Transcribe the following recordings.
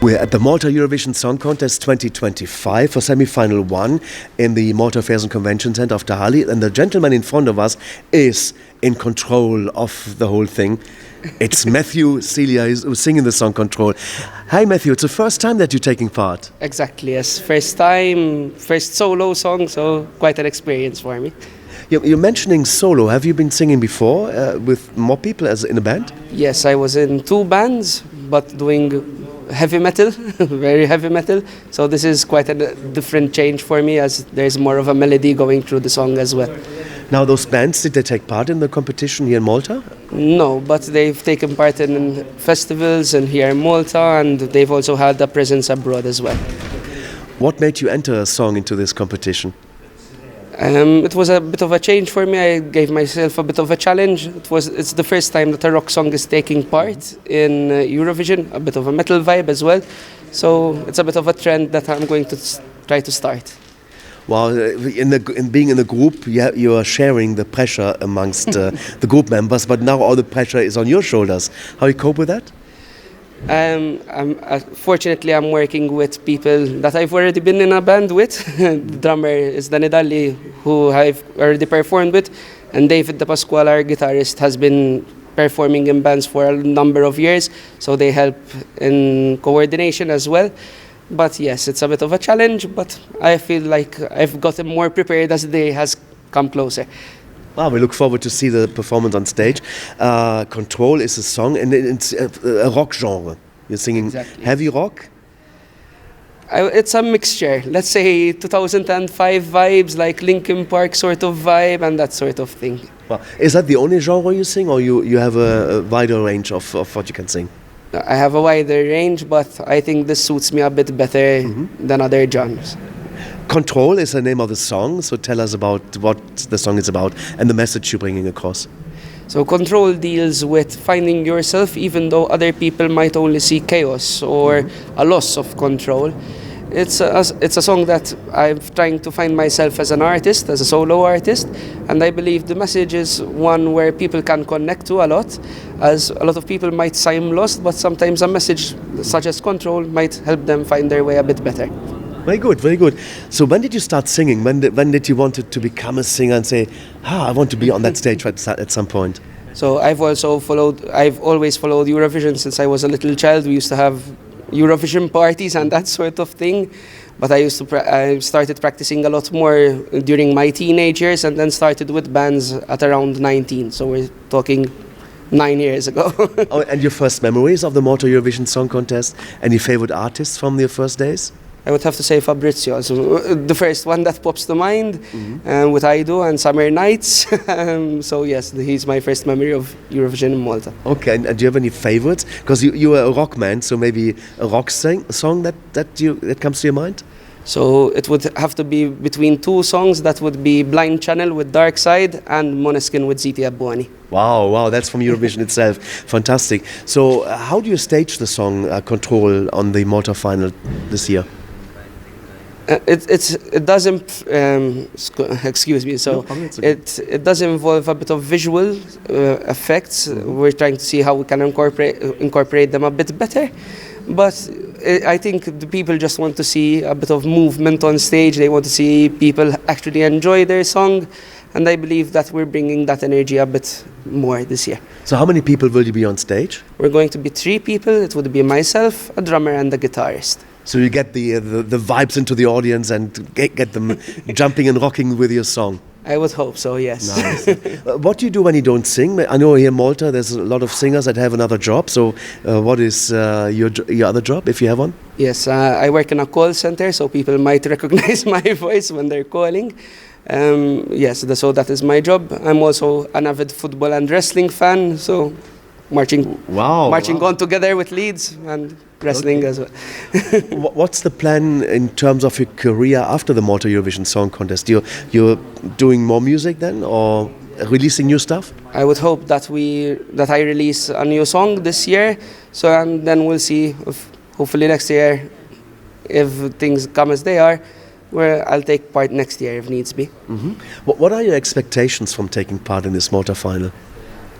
We're at the Malta Eurovision Song Contest 2025 for semi-final 1 in the Malta Affairs and Convention Centre of Tahali, and the gentleman in front of us is in control of the whole thing. It's Matthew Cilia who's singing the song Control. Hi Matthew, it's the first time that you're taking part. Exactly, yes. First time, first solo song, so quite an experience for me. You're mentioning solo. Have you been singing before with more people as in a band? Yes, I was in 2 bands, but doing heavy metal, very heavy metal. So this is quite a different change for me, as there's more of a melody going through the song as well. Now those bands, did they take part in the competition here in Malta? No, but they've taken part in festivals and here in Malta, and they've also had a presence abroad as well. What made you enter a song into this competition? It was a bit of a change for me. I gave myself a bit of a challenge. It's the first time that a rock song is taking part in Eurovision, a bit of a metal vibe as well. So it's a bit of a trend that I'm going to try to start. Well, in being in a group, you are sharing the pressure amongst the group members, but now all the pressure is on your shoulders. How you cope with that? Fortunately, I'm working with people that I've already been in a band with. The drummer is Danny Dalli, who I've already performed with, and David De Pasquale, our guitarist, has been performing in bands for a number of years, so they help in coordination as well. But yes, it's a bit of a challenge, but I feel like I've gotten more prepared as the day has come closer. Well, we look forward to see the performance on stage. Control is a song, and it's a rock genre. You're singing exactly. Heavy rock? It's a mixture. Let's say 2005 vibes, like Linkin Park sort of vibe and that sort of thing. Well, is that the only genre you sing, or you have a wider range of what you can sing? I have a wider range, but I think this suits me a bit better than other genres. Control is the name of the song, so tell us about what the song is about and the message you're bringing across. So Control deals with finding yourself even though other people might only see chaos or a loss of control. It's a song that I'm trying to find myself as an artist, as a solo artist, and I believe the message is one where people can connect to a lot, as a lot of people might seem lost, but sometimes a message such as Control might help them find their way a bit better. Very good, very good. So when did you start singing? When did you want to become a singer and say, I want to be on that stage at some point? So I've always followed Eurovision since I was a little child. We used to have Eurovision parties and that sort of thing. But I started practicing a lot more during my teenage years, and then started with bands at around 19. So we're talking 9 years ago. Oh, and your first memories of the Malta Eurovision Song Contest? Any favorite artists from your first days? I would have to say Fabrizio, so the first one that pops to mind, with I Do and Summer Nights. So yes, he's my first memory of Eurovision in Malta. Okay, and do you have any favorites? Because you are a rock man, so maybe a rock song that comes to your mind? So it would have to be between 2 songs. That would be Blind Channel with Dark Side and Måneskin with Ziti Abuani. Wow, that's from Eurovision itself. Fantastic. So how do you stage the song Control on the Malta final this year? It doesn't excuse me. So no, okay. it does involve a bit of visual effects. We're trying to see how we can incorporate them a bit better. But I think the people just want to see a bit of movement on stage. They want to see people actually enjoy their song, and I believe that we're bringing that energy a bit more this year. So how many people will you be on stage? We're going to be 3 people. It would be myself, a drummer, and a guitarist. So you get the vibes into the audience and get them jumping and rocking with your song. I would hope so, yes. Nice. What do you do when you don't sing? I know here in Malta there's a lot of singers that have another job. So what is your other job, if you have one? Yes, I work in a call center, so people might recognize my voice when they're calling. Yes, so that is my job. I'm also an avid football and wrestling fan, so marching on together with Leeds and wrestling as well. What's the plan in terms of your career after the Malta Eurovision Song Contest? You're doing more music then, or releasing new stuff? I would hope that I release a new song this year, and then we'll see if hopefully next year, if things come as they are, where I'll take part next year if needs be. What are your expectations from taking part in this Malta final?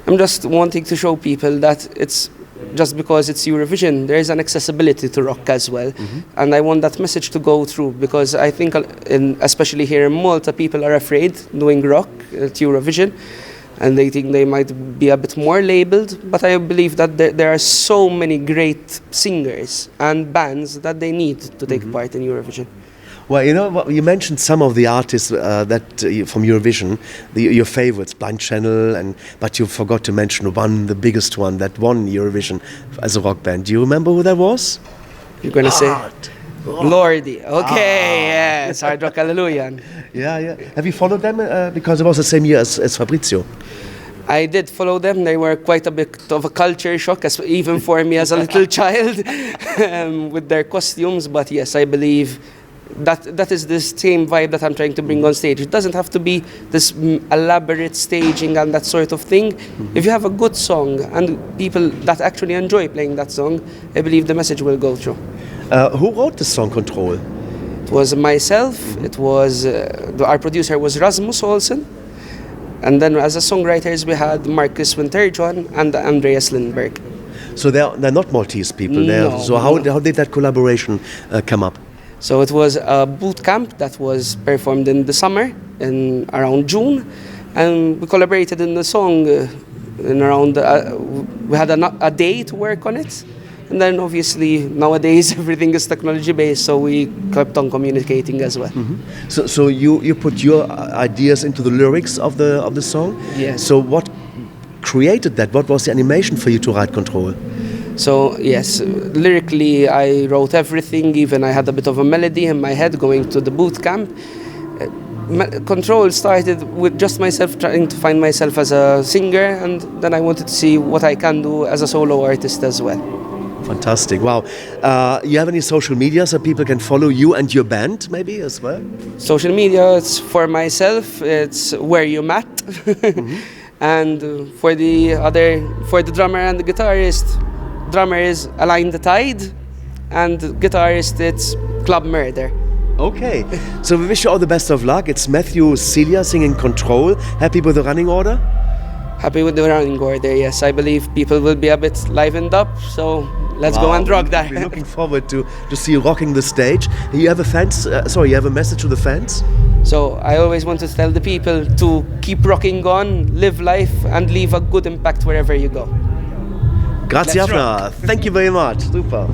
I'm just wanting to show people that just because it's Eurovision, there is an accessibility to rock as well. And I want that message to go through, because I think, especially here in Malta, people are afraid doing rock at Eurovision, and they think they might be a bit more labeled. But I believe that there are so many great singers and bands that they need to take part in Eurovision. Well, you know, you mentioned some of the artists from Eurovision, your favorites, Blind Channel, but you forgot to mention the biggest one that won Eurovision as a rock band. Do you remember who that was? You're going to say? Lordi. Okay, yes, Hard Rock Hallelujah. Yeah. Have you followed them? Because it was the same year as Fabrizio. I did follow them. They were quite a bit of a culture shock, even for me as a little child, with their costumes. But yes, I believe that is the same vibe that I'm trying to bring on stage. It doesn't have to be this elaborate staging and that sort of thing. If you have a good song and people that actually enjoy playing that song, I believe the message will go through. Who wrote the song Control? It was myself. It was our producer was Rasmus Olsen, and then as a songwriters we had Marcus Winterjohn and Andreas Lindberg. So they're not Maltese people. No, so how did that collaboration come up? So it was a boot camp that was performed in the summer, in around June, and we collaborated in the song in around. We had a day to work on it, and then obviously nowadays everything is technology based, so we kept on communicating as well. So you put your ideas into the lyrics of the song. Yes. So what created that? What was the animation for you to write Control? So yes, lyrically I wrote everything, even I had a bit of a melody in my head going to the boot camp. Control started with just myself trying to find myself as a singer, and then I wanted to see what I can do as a solo artist as well. Fantastic, wow. You have any social media so people can follow you and your band maybe as well? Social media, it's for myself, it's Where You Matt. And for the drummer and the guitarist, drummer is Align the Tide, and guitarist it's Club Murder. Okay, so we wish you all the best of luck. It's Matthew Cilia singing Control. Happy with the running order? Happy with the running order, yes. I believe people will be a bit livened up, so let's go and rock that. We're looking forward to see you rocking the stage. You have you have a message to the fans? So I always want to tell the people to keep rocking on, live life, and leave a good impact wherever you go. Grazie, Afna. Thank you very much. Super.